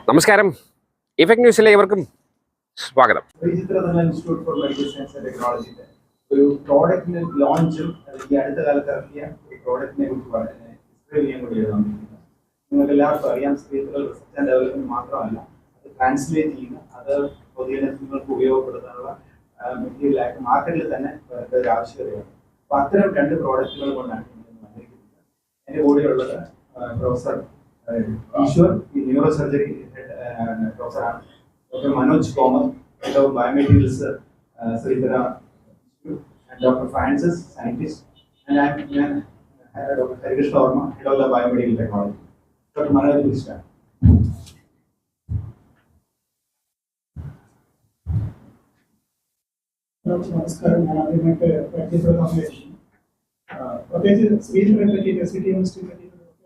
നമസ്കാരം, ഇഫക്ട് ന്യൂസിലെ ഏവർക്കും സ്വാഗതം. Institute four medical science and ടെക്നോളജിയുടെ ഒരു പ്രോഡക്റ്റിന് ലോഞ്ചും ഈ അടുത്ത കാലത്ത് ഇറക്കിയ ഒരു പ്രോഡക്റ്റിനെ കുറിച്ച് പറയാൻ കൂടി എഴുതാണ്ടിരിക്കുന്നത്. നിങ്ങൾക്ക് എല്ലാവർക്കും അറിയാം, സ്പേസുകൾ റിസർച്ച് ആൻഡ് ഡെവലപ്മെന്റ് മാത്രമല്ല, അത് ട്രാൻസ്ലേറ്റ് ചെയ്യുന്ന, അത് പൊതുജനങ്ങൾക്ക് ഉപയോഗപ്പെടുത്താനുള്ള മെറ്റീരിയലായിട്ട് മാർക്കറ്റിൽ തന്നെ ഒരു ആവശ്യകതയാണ്. അപ്പൊ അത്തരം രണ്ട് പ്രോഡക്റ്റുകൾ കൊണ്ടാണ് വന്നിരിക്കുന്നത്. എൻ്റെ കൂടെയുള്ളത് പ്രൊഫസർ ഈശ്വർ, ന്യൂറോ സർജറി പ്രൊഫസറാണ്. Dr. Manoj Komar, Head of Biomaterials, Sridhara, and Dr. Francis, Scientist, and I am Dr. Harikrishna Verma, Head of the Biomedical Technology. Dr. Manoj, please start. നമസ്കാരം. ഞാൻ ആദ്യമായിട്ട് പരിചയപ്പെടുത്താൻ പ്രത്യേകിച്ച് സ്പീച്ചിനെ പറ്റിയിട്ട് SCT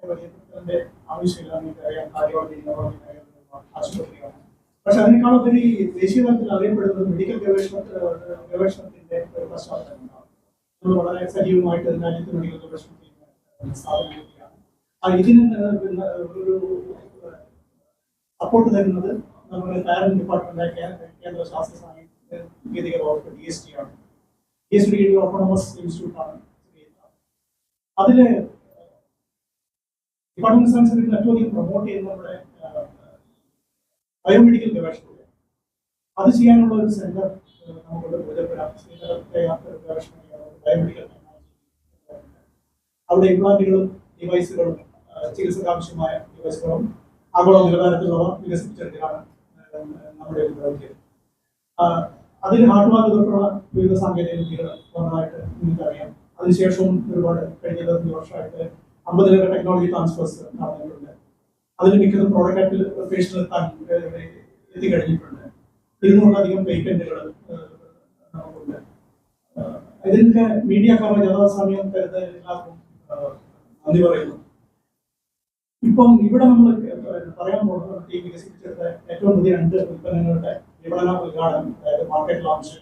പരിചയപ്പെടുത്തേണ്ട ആവശ്യമില്ല. എനിക്കറിയാം, കാര്യമായിട്ട് ആശുപത്രിയാണ്. പക്ഷെ അതിനേക്കാളുപരി ദേശീയ തലത്തിൽ അറിയപ്പെടുന്നത് മെഡിക്കൽ ഗവേഷണത്തിന്റെ ഒരു പശ്ചാത്തലം ഉണ്ടാവും. നമ്മൾ വളരെ സജീവമായിട്ട് രാജ്യത്ത് മെഡിക്കൽ ഗവേഷണം ചെയ്യുന്ന സ്ഥാപനങ്ങളൊക്കെയാണ്. ഇതിന് ഒരു സപ്പോർട്ട് തരുന്നത് നമ്മുടെ പാരന്റ് ഡിപ്പാർട്ട്മെന്റ് കേന്ദ്ര ശാസ്ത്ര സാങ്കേതിക വകുപ്പ് DST ആണ്. DST ഓട്ടോണമസ് ഇൻസ്റ്റിറ്റ്യൂട്ട് ആണ്. അതില് ഡിപ്പാർട്ട്മെന്റ് സയൻസിൽ ഏറ്റവും അധികം പ്രൊമോട്ട് ചെയ്യുന്ന നമ്മുടെ ബയോമെഡിക്കൽ ഗവേഷണം. അത് ചെയ്യാനുള്ള ഒരു സെന്റർ നമുക്കുണ്ട്. ബയോമെഡിക്കൽ അവിടെ ഇംപ്ലാന്റുകളും ഡിവൈസുകളും ചികിത്സക്കാവശ്യമായ ഡിവൈസുകളും ആഗോള നിലവാരത്തിലുള്ളവ വികസിപ്പിച്ചെടുക്കുകയാണ് നമ്മുടെ ദൗത്യം. അതിന് ഹാർട്ട്വാർക്ക് തൊട്ടുള്ള വിവിധ സാങ്കേതിക വിദ്യകൾ വന്നതായിട്ട് നിങ്ങൾക്കറിയാം. അതിനുശേഷവും ഒരുപാട് കഴിഞ്ഞ 20 വർഷമായിട്ട് 50 ടെക്നോളജി ട്രാൻസ്ഫേഴ്സ് നടന്നിട്ടുണ്ട്. അതിൽ മിക്കതും പ്രോഡക്റ്റ് പേഷ്യനെത്താൻ എത്തിക്കഴിഞ്ഞിട്ടുണ്ട്. 200-ലധികം പേറ്റന്റുകൾ നമുക്കുണ്ട്. ഇതിനൊക്കെ മീഡിയ കവറേജ് സമയം തരുന്ന എല്ലാവർക്കും നന്ദി പറയുന്നു. ഇപ്പം ഇവിടെ നമ്മൾ പറയാൻ പോകുന്നത് ടീം വികസിപ്പിച്ചെടുത്ത ഏറ്റവും പുതിയ 2 ഉൽപ്പന്നങ്ങളുടെ വിപണന ഉദ്ഘാടനം, അതായത് മാർക്കറ്റ് ലോഞ്ച്,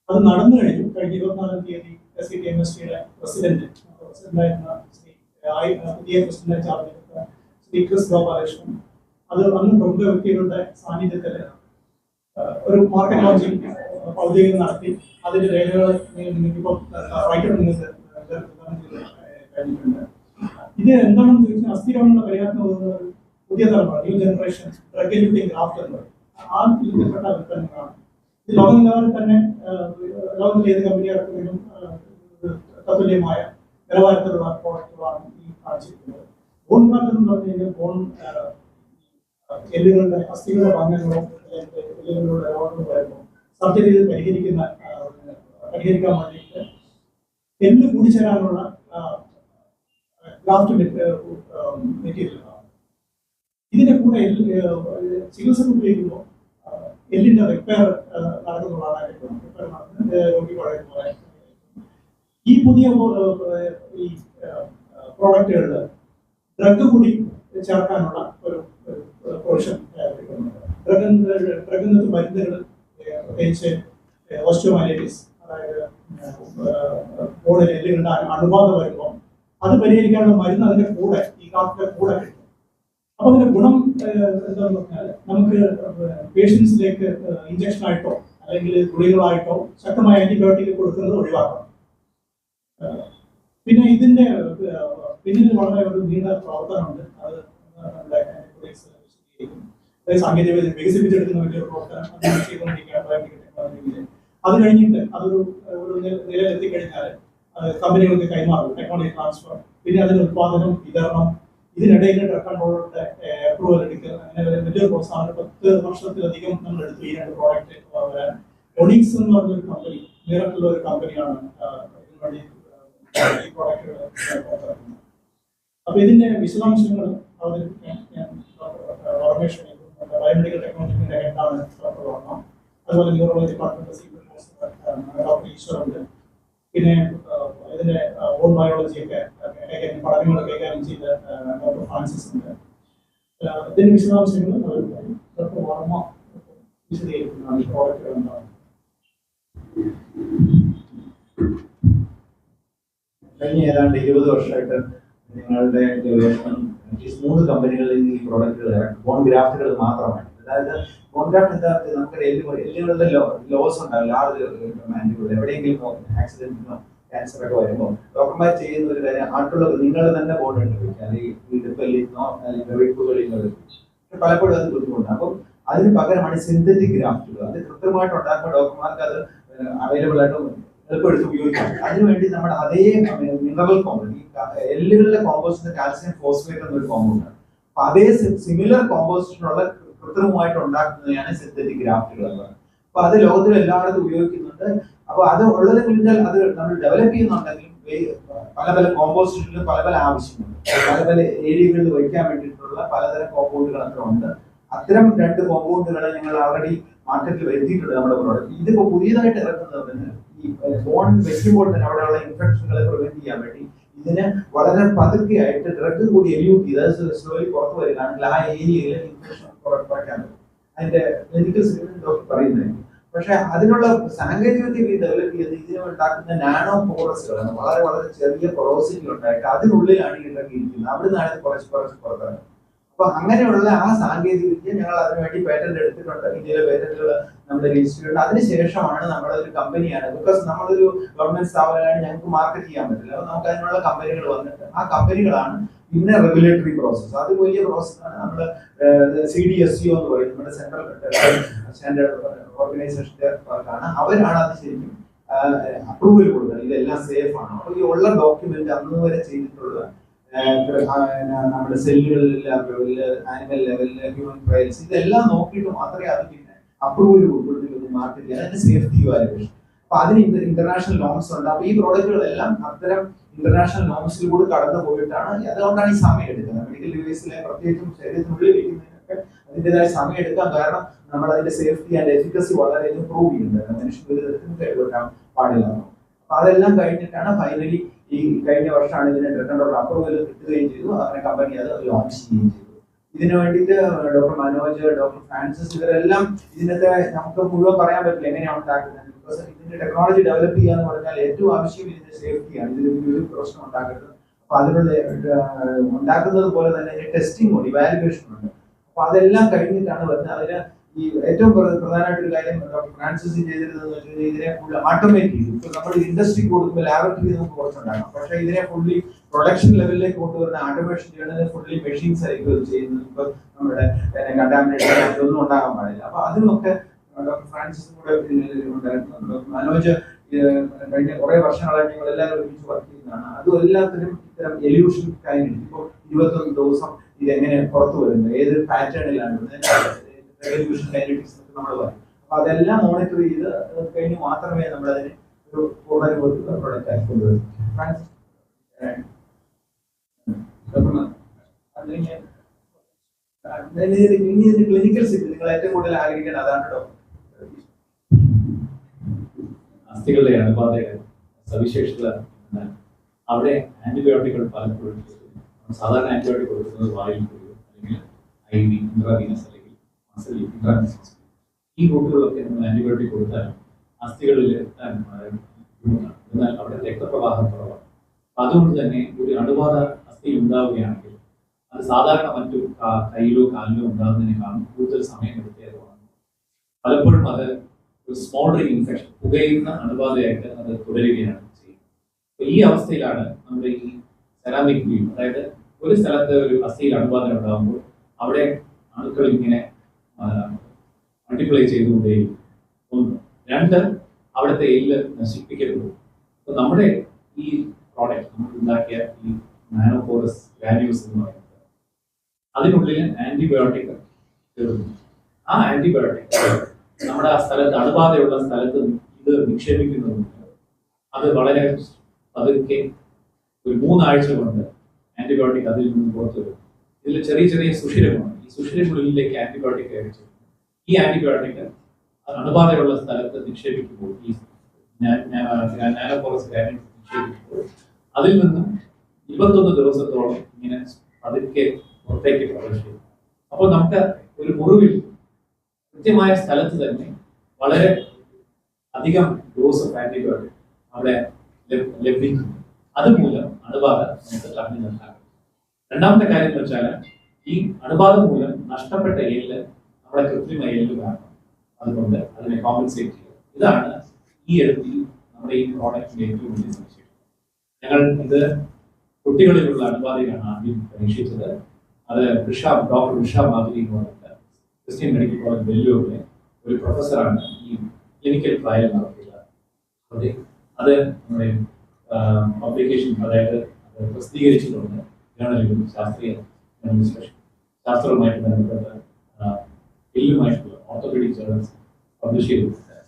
അത് നടന്നു കഴിഞ്ഞു. കഴിഞ്ഞ 24-ാം തീയതി SCTMSTയുടെ പ്രസിഡന്റായിരുന്ന പുതിയ പ്രസിഡന്റ് ചാർജെടുത്ത ക്രിസ് ഗോപാലകൃഷ്ണൻ, അത് അന്ന് പ്രമുഖ വ്യക്തികളുടെ സാന്നിധ്യത്തിൽ ഒരു മാർക്കറ്റ് ലോഞ്ചിങ് ഔദ്യോഗികം നടത്തി. അതിന്റെ രേഖകൾ നിങ്ങൾക്കിപ്പോൾ നിങ്ങൾക്ക് കഴിഞ്ഞിട്ടുണ്ട്. ഇത് എന്താണെന്ന് ചോദിച്ചാൽ, അസ്ഥിരമുള്ള പരിഹാരം ഒരു പുതിയ തലമുറ, ന്യൂ ജനറേഷൻ ഡ്രഗ് എലിമിറ്റിംഗ് ഗ്രാഫ്റ്റ് എന്ന് പറയും. ആ ഇതിൽപ്പെട്ട ഉൽപ്പന്നങ്ങളാണ്. ഇത് ലോക നിലവാരത്തിൽ തന്നെ ലോകത്തിലെ ഏത് കമ്പനി ഇറക്കുന്നതിനും തത്തുല്യമായ നിലവാരത്തിലുള്ള പ്രോഡക്റ്റുകളാണ് ഈ കാണിച്ചിരിക്കുന്നത്. ബോൺ മാറ്റം എന്ന് പറഞ്ഞു കഴിഞ്ഞാൽ ബോൺ എല്ലുകളുടെ അസ്ഥികളുടെ ഭംഗങ്ങളോ എല്ലുകളുടെ രോഗങ്ങൾ വരുമ്പോൾ സർജറി ചെയ്ത് പരിഹരിക്കാൻ വേണ്ടിയിട്ട് എല്ല് കൂടിച്ചേരാനുള്ള ഗ്രാഫ്റ്റ് മെറ്റീരിയലാണ്. ഇതിന്റെ കൂടെ ചികിത്സ ഉപയോഗിക്കുമ്പോൾ എല്ലിന്റെ റിപ്പയർ നടക്കുന്നതാണ് രോഗി പറയുന്നത്. ഈ പുതിയ ഈ പ്രോഡക്റ്റുകളിൽ ഡ്രഗ് കൂടി ചേർക്കാനുള്ള ഒരു പ്രൊവിഷൻ ഡ്രഗിനകത്ത് മരുന്നുകൾ, പ്രത്യേകിച്ച് ഓസ്റ്റിയോമൈലൈറ്റിസ്, അതായത് ബോണിൽ എല്ലുകളുടെ അണുബാധ വരുമ്പോൾ അത് പരിഹരിക്കാനുള്ള മരുന്ന് അതിന്റെ കൂടെ, ഈ കാർഡിന്റെ കൂടെ കിട്ടും. അപ്പൊ അതിന്റെ ഗുണം എന്താണെന്ന് പറഞ്ഞാൽ, നമുക്ക് പേഷ്യൻസിലേക്ക് ഇഞ്ചക്ഷൻ ആയിട്ടോ അല്ലെങ്കിൽ ഗുളികളായിട്ടോ ശക്തമായ ആന്റിബയോട്ടിക് കൊടുക്കുന്നത് ഒഴിവാക്കണം. പിന്നെ ഇതിന്റെ പിന്നിൽ വളരെ ഒരു നീണ്ട പ്രവർത്തനമുണ്ട്. അത് സാങ്കേതിക വികസിപ്പിച്ചെടുക്കുന്ന വലിയൊരു പ്രവർത്തനം ചെയ്തുകൊണ്ടിരിക്കുകയാണ്. അത് കഴിഞ്ഞിട്ട് അതൊരു നിലയിലെത്തിക്കഴിഞ്ഞാൽ കമ്പനികൾക്ക് കൈമാറും, ടെക്നോളജി ട്രാൻസ്ഫർ, പിന്നെ അതിന്റെ ഉത്പാദനം, വിതരണം, ഇതിനിടയിൽ ഡ്രഗ് കൺട്രോളറുടെ അപ്രൂവൽ എടുക്കുക, അങ്ങനെ വലിയൊരു പ്രോത്സാഹനം. 10 വർഷത്തിലധികം നമ്മൾ എടുത്തു ഈ 2 പ്രോഡക്റ്റ് വരാൻ. ഒണിക്സ് എന്ന് പറഞ്ഞൊരു കമ്പനി, നേരിട്ടുള്ള ഒരു കമ്പനിയാണ് ഇതിനുവേണ്ടി ഈ പ്രോഡക്റ്റുകൾ പുറത്തിറക്കുന്നത്. അപ്പൊ ഇതിന്റെ വിശദാംശങ്ങൾ അവതരിപ്പിക്കാൻ ഞാൻ രമേഷ്, ബയോമെഡിക്കൽ ടെക്നോളജിന്റെ ഹെഡാണ് ഡോക്ടർ വർമ്മ, അതുപോലെ ന്യൂറോളജി ഡിപ്പാർട്ട്മെന്റ് ഡോക്ടർ ഈശ്വറുണ്ട്. പിന്നെ ഇതിന്റെ ഓൺ ബയോളജിയൊക്കെ പഠനങ്ങൾ കൈകാര്യം ചെയ്ത ഡോക്ടർ ഫ്രാൻസിസ് ഉണ്ട്. ഇതിന്റെ വിശദാംശങ്ങൾ ഡോക്ടർ വർമ്മ വിശദീകരിക്കുന്നതാണ്. ഈ പ്രോഡക്റ്റുകൾ എന്താണ്? കഴിഞ്ഞ ഏതാണ്ട് 20 വർഷമായിട്ട് നിങ്ങളുടെ അറ്റ്ലീസ്റ്റ് 3 കമ്പനികളിൽ ഈ പ്രോഡക്റ്റുകൾ ഇറക്കും, ബോൺ ഗ്രാഫ്റ്റുകൾ മാത്രമാണ്. അതായത് ബോൺ ഗ്രാഫ്റ്റ് എന്താ, നമുക്ക് എല്ലുകളുടെ ലോസ് ഉണ്ടാവും, ലാർജ് ആന്റിബോഡി എവിടെയെങ്കിലും ആക്സിഡന്റിനോ ക്യാൻസറൊക്കെ വരുമ്പോൾ ഡോക്ടർമാർ ചെയ്യുന്ന ഒരു കാര്യം, ആട്ടുള്ള നിങ്ങൾ തന്നെ ബോൺ എടുത്ത് വയ്ക്കുക, അല്ലെങ്കിൽ ഇടുപ്പല്ലിന്നോ അല്ലെങ്കിൽ വെടിപ്പുകളിൽ നിന്ന് പക്ഷെ പലപ്പോഴും അത് ബുദ്ധിമുട്ടാണ്. അപ്പം അതിന് പകരമാണ് സിന്തറ്റിക് ഗ്രാഫ്റ്റുകൾ. അത് കൃത്യമായിട്ട് ഉണ്ടാക്കുമ്പോൾ ഡോക്ടർമാർക്ക് അത് അവൈലബിൾ ആയിട്ട് എളുപ്പം എടുത്ത് ഉപയോഗിക്കാം. അതിനുവേണ്ടി നമ്മുടെ അതേ മിനറൽ കോമ്പൗണ്ട്, ഈ എല്ലുകളിലെ കോമ്പോസിറ്റ് കാൽസ്യം ഫോസ്ഫേറ്റ് എന്നൊരു കോമ്പൗണ്ട് ആണ്. അപ്പൊ അതേ സിമിലർ കോമ്പോസിഷനുള്ള കൃത്രിമമായിട്ട് ഉണ്ടാക്കുന്നതാണ് സിന്തറ്റിക് ഗ്രാഫ്റ്റുകൾ എന്ന് പറയുന്നത്. അപ്പൊ അത് ലോകത്തിൽ എല്ലായിടത്തും ഉപയോഗിക്കുന്നുണ്ട്. അപ്പൊ അത് ഉള്ളത് കഴിഞ്ഞാൽ അത് നമ്മൾ ഡെവലപ്പ് ചെയ്യുന്നുണ്ടെങ്കിലും പല പല കോമ്പോസിഷനിലും പല പല ആവശ്യമുണ്ട്. പല പല ഏരിയകളിൽ വയ്ക്കാൻ വേണ്ടിയിട്ടുള്ള പലതരം കോമ്പൗണ്ടുകൾ അത്ര ഉണ്ട്. അത്തരം 2 കോമ്പൗണ്ടുകളെ ഞങ്ങൾ ഓൾറെഡി മാർക്കറ്റിൽ വരുത്തിയിട്ടുണ്ട് നമ്മുടെ പ്രോഡക്റ്റ്. ഇതിപ്പോ പുതിയതായിട്ട് ഇറക്കുന്നത് ഈ ബോൺ വെക്കുമ്പോൾ തന്നെ അവിടെയുള്ള ഇൻഫെക്ഷനുകളെ പ്രിവെന്റ് ചെയ്യാൻ വേണ്ടി ഇതിന് വളരെ പതുക്കെയായിട്ട് ഡ്രഗ് കൂടി എല്യൂട്ട് ചെയ്ത് അത് സ്ലോലി പുറത്തു വരികയാണെങ്കിൽ ആ ഏരിയയിൽ ഇൻഫെക്ഷൻ കുറയ്ക്കാൻ പറ്റും. അതിന്റെ ക്ലിനിക്കൽ ഡോക്ടർ പറയുന്നത്. പക്ഷെ അതിനുള്ള സാങ്കേതികവിദ്യ ഡെവലപ്പ് ചെയ്ത് ഇതിനെ ഉണ്ടാക്കുന്ന നാനോ പോറസുകളാണ്, വളരെ വളരെ ചെറിയ പൊറോസിറ്റി ഉണ്ടായിട്ട് അതിനുള്ളിലാണ് ഈ ഡ്രഗ് ഇരിക്കുന്നത്. അവിടെ നിന്നാണ് ഇത് കുറച്ച് പുറത്തിറങ്ങുന്നത്. അപ്പൊ അങ്ങനെയുള്ള ആ സാങ്കേതിക വിദ്യ ഞങ്ങൾ അതിനുവേണ്ടി പേറ്റന്റ് എടുത്തിട്ടുണ്ട്. ഇന്ത്യയിലെ പേറ്റന്റുകൾ നമ്മൾ രജിസ്റ്റർ ചെയ്തിട്ടുണ്ട്. അതിനുശേഷമാണ് നമ്മുടെ ഒരു കമ്പനിയാണ്, ബിക്കോസ് നമ്മളൊരു ഗവൺമെന്റ് സ്ഥാപനമാണ്, ഞങ്ങൾക്ക് മാർക്കറ്റ് ചെയ്യാൻ പറ്റില്ല. അപ്പൊ നമുക്ക് അതിനുള്ള കമ്പനികൾ വന്നിട്ട് ആ കമ്പനികളാണ് പിന്നെ റെഗുലേറ്ററി പ്രോസസ്. അത് വലിയ പ്രോസസ്സാണ്. നമ്മൾ CDSCO എന്ന് പറയും, നമ്മുടെ സെൻട്രൽ സ്റ്റാൻഡേർഡ് ഓർഗനൈസേഷന്റെ ഭാഗമാണ്. അവരാണ് അത് ശരിക്കും അപ്രൂവൽ കൊടുക്കുന്നത്, ഇതെല്ലാം സേഫ് ആണ്. അപ്പൊ ഈ ഉള്ള ഡോക്യുമെന്റ് അന്ന് വരെ ചെയ്തിട്ടുള്ള നമ്മുടെ സെല്ലുകളിൽ ആനിമൽ ലെവലിൽ ഹ്യൂമൻ ട്രയൽസ് ഇതെല്ലാം നോക്കിയിട്ട് മാത്രമേ അത് പിന്നെ അപ്രൂവൽ കൊടുത്തിട്ടുള്ളൂ മാർക്കറ്റ് ചെയ്യാൻ. അതിന് സേഫ്റ്റി വാല്യുവേഷൻ. അപ്പൊ അതിന് ഇന്റർനാഷണൽ നോംസ് ഉണ്ട്. അപ്പൊ ഈ പ്രോഡക്റ്റുകളെല്ലാം അത്തരം ഇന്റർനാഷണൽ നോംസിൽ കൂടി കടന്നു പോയിട്ടാണ്. അതുകൊണ്ടാണ് ഈ സമയം എടുക്കുന്നത്. മെഡിക്കൽ ഡിവൈസിലെ പ്രത്യേകിച്ചും ശരീരത്തിനുള്ളിൽ ഇരിക്കുന്നതിനൊക്കെ അതിൻ്റെതായ സമയം എടുക്കാൻ കാരണം നമ്മൾ അതിന്റെ സേഫ്റ്റി ആൻഡ് എഫിക്കസി വളരെ ഇംപ്രൂവ് ചെയ്യുന്നുണ്ട്. മനുഷ്യൻ ഒരു തരത്തിലും കൈവിടാൻ പാടില്ല. അപ്പൊ അതെല്ലാം കഴിഞ്ഞിട്ടാണ് ഫൈനലി ഈ കഴിഞ്ഞ വർഷമാണ് ഇതിന് ഡ്രഗ് അപ്രൂവൽ കിട്ടുകയും ചെയ്തു. അങ്ങനെ കമ്പനി അത് ലോഞ്ച് ചെയ്യുകയും ചെയ്തു. ഇതിനു വേണ്ടിയിട്ട് ഡോക്ടർ മനോജ്, ഡോക്ടർ ഫ്രാൻസിസ് ഇവരെല്ലാം ഇതിനകത്ത് നമുക്ക് മുഴുവൻ പറയാൻ പറ്റില്ല എങ്ങനെയാണ് ഉണ്ടാക്കുന്നത്. ബിക്കോസ് ഇതിന്റെ ടെക്നോളജി ഡെവലപ്പ് ചെയ്യുക എന്ന് പറഞ്ഞാൽ ഏറ്റവും ആവശ്യം ഇതിന്റെ സേഫ്റ്റിയാണ്. ഇതിൽ ഒരു പ്രശ്നം ഉണ്ടാക്കരുത്. അപ്പൊ അതിനുള്ള ഉണ്ടാക്കുന്നത് പോലെ തന്നെ ടെസ്റ്റിംഗ് ഉണ്ട്, ഇവാലുവേഷൻ ഉണ്ട്. അപ്പൊ അതെല്ലാം കഴിഞ്ഞിട്ടാണ് വരുന്നത്. അതിന് ഈ ഏറ്റവും പ്രധാനമായിട്ടൊരു കാര്യം ഡോക്ടർ ഫ്രാൻസിസ് ചെയ്തിരുന്നതെന്ന് വെച്ചാൽ ഇതിനെ ഫുൾ ഓട്ടോമേറ്റ് ചെയ്തു. ഇപ്പൊ നമ്മൾ ഇൻഡസ്ട്രിക്ക് കൊടുക്കുമ്പോൾ ലാബറട്ടറി നമുക്ക് കുറച്ചുണ്ടാകും. പക്ഷേ ഇതിനെ ഫുള്ളി പ്രൊഡക്ഷൻ ലെവലിലേക്ക് കൊണ്ടുവരുന്ന ഓട്ടോമേഷൻ ചെയ്യുന്നത് ഫുള്ളി മെഷീൻസ് ആയിരിക്കും അത് ചെയ്യുന്നത്. ഇപ്പൊ നമ്മുടെ കണ്ടാമിനേഷൻ ഒന്നും ഉണ്ടാകാൻ പാടില്ല. അപ്പൊ അതിനൊക്കെ ഡോക്ടർ ഫ്രാൻസിസും കൂടെ ഉണ്ടായിരുന്നു. ഡോക്ടർ മനോജ് കഴിഞ്ഞ കുറെ വർഷങ്ങളായിട്ട് ഞങ്ങൾ എല്ലാവരും ഒരുമിച്ച് വർക്ക് ചെയ്യുന്നതാണ്. അതും എല്ലാത്തിനും ഇത്തരം എല്യൂഷൻ കഴിഞ്ഞു. ഇപ്പൊ 21 ദിവസം ഇതെങ്ങനെ പുറത്തു വരുന്നത്, ഏത് പാറ്റേണിലാണ് എവല്യൂഷൻ കൈനറ്റിക്സ് നമ്മൾ പറയും. അപ്പൊ അതെല്ലാം മോണിറ്റർ ചെയ്ത് കഴിഞ്ഞ് മാത്രമേ നമ്മൾ അതിന് ഒരു പൂർണ്ണ രൂപത്തിലുള്ള പ്രൊഡക്റ്റ് ആക്കി കൊണ്ടുവരും. ക്ലിനിക്കൽ സിറ്റി നിങ്ങൾ ഏറ്റവും കൂടുതൽ ആഗ്രഹിക്കുന്നത് അതാണ് ഡോക്ടർ. അസ്ഥികളുടെ അണുബാധയുടെ സവിശേഷത അവിടെ ആന്റിബയോട്ടിക്കുകൾ പലപ്പോഴും സാധാരണ ആന്റിബയോട്ടിക് കൊടുക്കുന്നത് വായിൽ കൂടിയോ അല്ലെങ്കിൽ IV ഇൻട്രാവീനസ് അല്ലെങ്കിൽ മസിൽ ഇൻട്രാവീനസ് ഈ റൂട്ടുകളിലൊക്കെ നമ്മൾ ആന്റിബയോട്ടിക് കൊടുത്താൽ അസ്ഥികളിൽ എത്താൻ ബുദ്ധിമുട്ടാണ്. എന്നാൽ അവിടെ രക്തപ്രവാഹം കുറവാണ്. അതുകൊണ്ട് തന്നെ ഒരു അണുബാധ അസ്ഥിയിൽ ഉണ്ടാവുകയാണെങ്കിൽ അത് സാധാരണ മറ്റു കയ്യിലോ കാലിലോ ഉണ്ടാകുന്നതിനേക്കാളും കൂടുതൽ സമയം എടുത്തേക്കുവാണ്. പലപ്പോഴും അത് ഒരു സ്മോൾഡറിങ് ഇൻഫെക്ഷൻ, പുകയുന്ന അണുബാധയായിട്ട് അത് തുടരുകയാണ് ചെയ്യുന്നത്. അപ്പൊ ഈ അവസ്ഥയിലാണ് നമ്മുടെ ഈ സെറാമിക് വീം, അതായത് ഒരു സ്ഥലത്ത് ഒരു അസ്ഥിയിൽ അണുബാധ ഉണ്ടാകുമ്പോൾ അവിടെ അണുക്കൾ ഇങ്ങനെ മൾട്ടിപ്ലൈ ചെയ്തുകൊണ്ടേയിരിക്കും. 1. 2, അവിടുത്തെ എല്ല് നശിപ്പിക്കരുത്. അപ്പൊ നമ്മുടെ ഈ പ്രോഡക്റ്റ് നമ്മൾ ഉണ്ടാക്കിയ ഈ നാനോപോറസ് ഗ്രാന്യൂൾസ് എന്ന് പറയുന്നത് അതിനുള്ളിൽ ആന്റിബയോട്ടിക് ചേർന്നു. ആ ആന്റിബയോട്ടിക് നമ്മുടെ ആ സ്ഥലത്ത് അണുബാധയുള്ള സ്ഥലത്ത് ഇത് നിക്ഷേപിക്കുന്നതുകൊണ്ട് അത് വളരെ പതുക്കെ ഒരു 3 ആഴ്ച കൊണ്ട് ആന്റിബയോട്ടിക് അതിൽ നിന്ന് പുറത്തു വരും. ഇതിൽ ചെറിയ ചെറിയ സുഷിരമാണ്. ഈ സുഷിരങ്ങളിലേക്ക് ആന്റിബയോട്ടിക് അയച്ചു. ഈ ആന്റിബയോട്ടിക് അണുബാധയുള്ള സ്ഥലത്ത് നിക്ഷേപിക്കുമ്പോൾ ഈ നാനോപോറസ് ഗ്രാന്യൂൾസ് നിക്ഷേപിക്കുമ്പോൾ അതിൽ നിന്നും 21 ദിവസത്തോളം ഇങ്ങനെ പതുക്കെ പുറത്തേക്ക് പ്രവേശിക്കും. അപ്പോൾ നമുക്ക് ഒരു മുറിവിൽ കൃത്യമായ സ്ഥലത്ത് തന്നെ വളരെ അധികം ഡോസ് ഓഫ് ആന്റിബയോട്ടിക് അവിടെ ലഭിക്കുന്നു. അതുമൂലം അണുബാധ നമുക്ക് തടഞ്ഞു നിർത്താൻ രണ്ടാമത്തെ കാര്യം എന്ന് വെച്ചാൽ ഈ അണുബാധ മൂലം നഷ്ടപ്പെട്ട എല്ല് നമ്മുടെ കൃത്രിമ എല്ല് കാരണം, അതുകൊണ്ട് അതിനെ കോമ്പൻസേറ്റ് ചെയ്യുക. ഇതാണ് നമ്മുടെ ഈ പ്രോഡക്റ്റിന്റെ ഏറ്റവും വലിയ സവിശേഷത. ഞങ്ങൾ ഇത് കുട്ടികളിലുള്ള അണുബാധയാണ് ആദ്യം പരീക്ഷിച്ചത്. അത് ഡോക്ടർ ഋഷ മാധുരി എന്ന് പറഞ്ഞിട്ട് ക്രിസ്ത്യൻ മെഡിക്കൽ കോളേജ് വെല്ലൂരിലെ ഒരു പ്രൊഫസറാണ് ഈ ക്ലിനിക്കൽ ട്രയൽ നടത്തിയത്. അത് നമ്മുടെ പബ്ലിക്കേഷൻ, അതായത് പ്രസിദ്ധീകരിച്ചിട്ടുണ്ട് ജേണലുകൾ, ശാസ്ത്രവുമായിട്ട് ബന്ധപ്പെട്ട എല്ലുമായിട്ടുള്ള ഓർത്തോപീഡിക് ജേണൽസ് പബ്ലിഷ് ചെയ്തിട്ടുണ്ട്.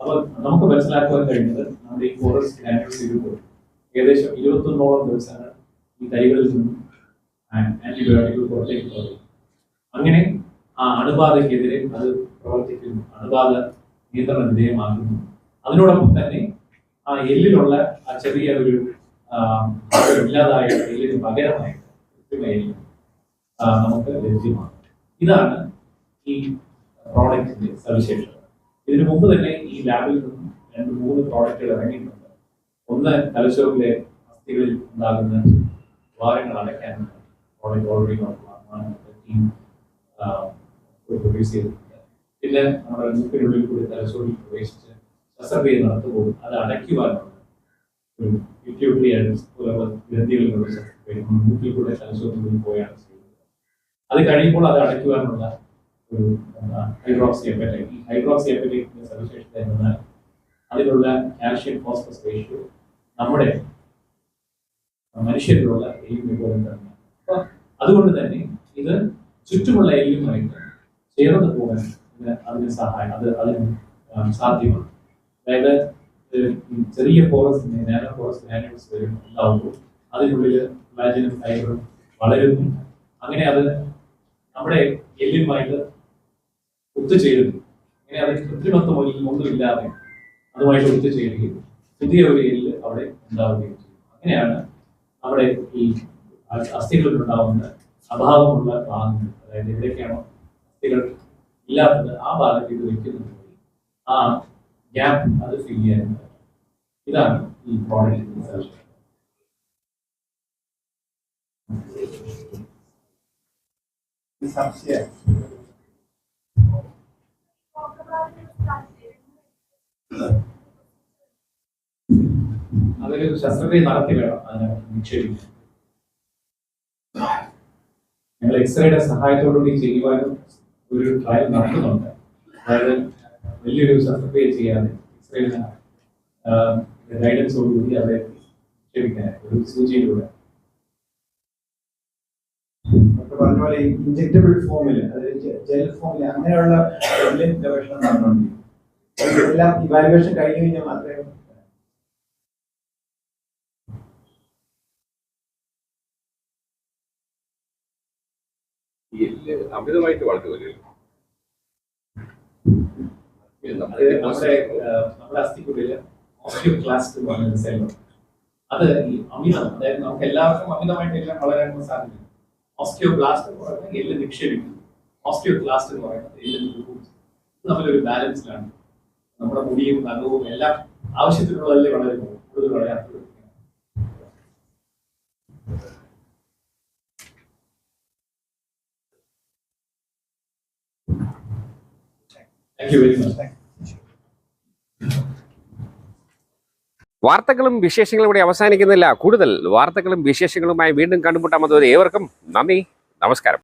അപ്പോൾ നമുക്ക് മനസ്സിലാക്കുവാൻ കഴിയുന്നത് നമ്മുടെ ഈ ഫോറസ്റ്റ് ആനിമൽസ് റിപ്പോർട്ട് ഏകദേശം 21ഓളം ദിവസങ്ങൾ ഈ തൈകളിൽ നിന്നും ആന്റിബയോട്ടിക്കുകൾ പുറത്തേക്ക് പോകും. അങ്ങനെ ആ അണുബാധയ്ക്കെതിരെ അത് പ്രവർത്തിക്കുന്നു, അണുബാധ നിയന്ത്രണ വിധേയമാക്കുന്നു. അതിനോടൊപ്പം തന്നെ ആ എല്ലിലുള്ള ആ ചെറിയ ഒരു ഇല്ലാതായ എല്ലിന് പകരമായിട്ട് കൃത്രിമ എല്ല് നമുക്ക് ലഭ്യമാണ്. ഇതാണ് ഈ പ്രോഡക്റ്റിന്റെ സവിശേഷത. ഇതിനു മുമ്പ് തന്നെ ഈ ലാബിൽ നിന്നും 2-3 പ്രോഡക്റ്റുകൾ ഇറങ്ങിയിട്ടുണ്ട്. ഒന്ന് തലച്ചോറിലെ അസ്ഥികളിൽ ഉണ്ടാകുന്ന ദ്വാരങ്ങൾ അടയ്ക്കാനുള്ള പ്രോഡക്റ്റ് ഓൾറെഡി ടീം പ്രൊഡ്യൂസ് ചെയ്തിട്ടുണ്ട്. പിന്നെ നമ്മുടെ മൂക്കിനുള്ളിൽ കൂടി തലച്ചോറിൽ പ്രവേശിച്ച് ശസ്ത്രക്രിയ നടത്തുമ്പോൾ അത് അടയ്ക്കുവാനുള്ള ഒരു ഗ്രന്ഥികളിലുള്ള ശസ്ത്രക്രിയ മൂക്കിൽ കൂടെ തലച്ചോറിനുള്ളിൽ പോയാണ് ചെയ്യുന്നത്. അത് കഴിയുമ്പോൾ അത് അടയ്ക്കുവാനുള്ള ഒരു ഹൈഡ്രോക്സി എപ്പറ്റൈറ്റ്. ഈ ഹൈഡ്രോക്സി എപ്പറ്റൈറ്റിന്റെ സവിശേഷത എന്നാൽ അതിലുള്ള കാൽഷ്യം ഫോസ്ഫറസ് റേഷ്യോ നമ്മുടെ മനുഷ്യരിലുള്ള എല്ലിനെ പോലെ തന്നെ. അപ്പൊ അതുകൊണ്ട് തന്നെ ഇത് ചുറ്റുമുള്ള എല്ലുമായിട്ട് ചേർന്ന് പോകാൻ അതിന് അതിന് സാധ്യമാണ്. അതായത് ചെറിയ ഫോറസ്റ്റ് നാനോ ഫോറസ്റ്റ് ഗ്രാനുൾസ് വരും ഉണ്ടാവുമ്പോൾ അതിനുള്ളിൽ കൊളാജനും ഫൈബറും വളരുന്നു. അങ്ങനെ അത് നമ്മുടെ എല്ലുമായിട്ട് ഒത്തുചേരുന്നു. അങ്ങനെ അതിന് കൃത്രിമത്വം ഒന്നുമില്ലാതെ അതുമായിട്ട് ഒത്തുചേരുകയും പുതിയ ഒരു എല്ല് അവിടെ ഉണ്ടാവുകയും ചെയ്യും. അങ്ങനെയാണ് നമ്മുടെ ഈ അസ്ഥികളിൽ ഉണ്ടാവുന്ന അഭാവമുള്ള ഭാഗങ്ങൾ, അതായത് എവിടെയൊക്കെയാണോ അസ്ഥികൾ ഇല്ലാത്തത് ആ ഭാഗത്ത് ഇത് വെക്കുന്നത് വഴി ആ ഗ്യാപ്പ് അത് ഫിൽ ചെയ്യാനുള്ളത്. ഇതാണ് ഈ പ്രോഡക്റ്റിന്റെ സവിശേഷത. സംശയം അതൊരു ശസ്ത്രക്രിയ നടത്തി വേണം അതിനകത്ത് നിക്ഷേപിക്കാൻ. ഞങ്ങൾ എക്സ്റേയുടെ സഹായത്തോടുകൂടി ചെയ്യുവാനും ഒരു ട്രയൽ നടത്തുന്നുണ്ട്. അതായത് വലിയൊരു ശസ്ത്രക്രിയ ചെയ്യാതെ എക്സ്റേയുടെ ഗൈഡൻസോടുകൂടി അവിടെ നിക്ഷേപിക്കാൻ ഒരു സൂചിയിലൂടെ. പറഞ്ഞ പോലെ ഇൻജെക്റ്റബിൾ ഫോമില്, അതായത് ജെൽ ഫോമില് അങ്ങനെയുള്ള ഗവേഷണം നടന്നുകൊണ്ടിരിക്കും. ഇതെല്ലാം ഇവാലുവേഷൻ കഴിഞ്ഞു കഴിഞ്ഞാൽ മാത്രമേ എല്ല് അമിതമായിട്ട് വളർത്തുമല്ലോ. നമ്മുടെ അസ്ഥിക്കുള്ളിൽ ഓസ്റ്റിയോക്ലാസ്റ്റ് എന്ന് പറയുന്ന സെല്ലുണ്ട്. അത് ഈ അമിതം, അതായത് നമുക്ക് എല്ലാവർക്കും അമിതമായിട്ട് എല്ലാം വളരാനുള്ള സാധ്യത. ഓസ്റ്റിയോബ്ലാസ്റ്റ് എന്ന് പറയുന്നത് എല്ല് നിക്ഷേപിക്കുന്നു, ഓസ്റ്റിയോക്ലാസ്റ്റ് എന്ന് പറയുന്നത് എല്ല് നിൽക്കുന്നു. തമ്മിലൊരു ബാലൻസിലാണ്. നമ്മുടെ മുടിയും നഖവും എല്ലാം ആവശ്യത്തിനുള്ളതല്ലേ വളരുന്നു, കൂടുതൽ വളരാത്തത്. Thank you very much. വാർത്തകളും വിശേഷങ്ങളും ഇവിടെ അവസാനിക്കുന്നില്ല. കൂടുതൽ വാർത്തകളും വിശേഷങ്ങളുമായി വീണ്ടും കണ്ടുമുട്ടാം. അതുവരെ ഏവർക്കും നന്ദി, നമസ്കാരം.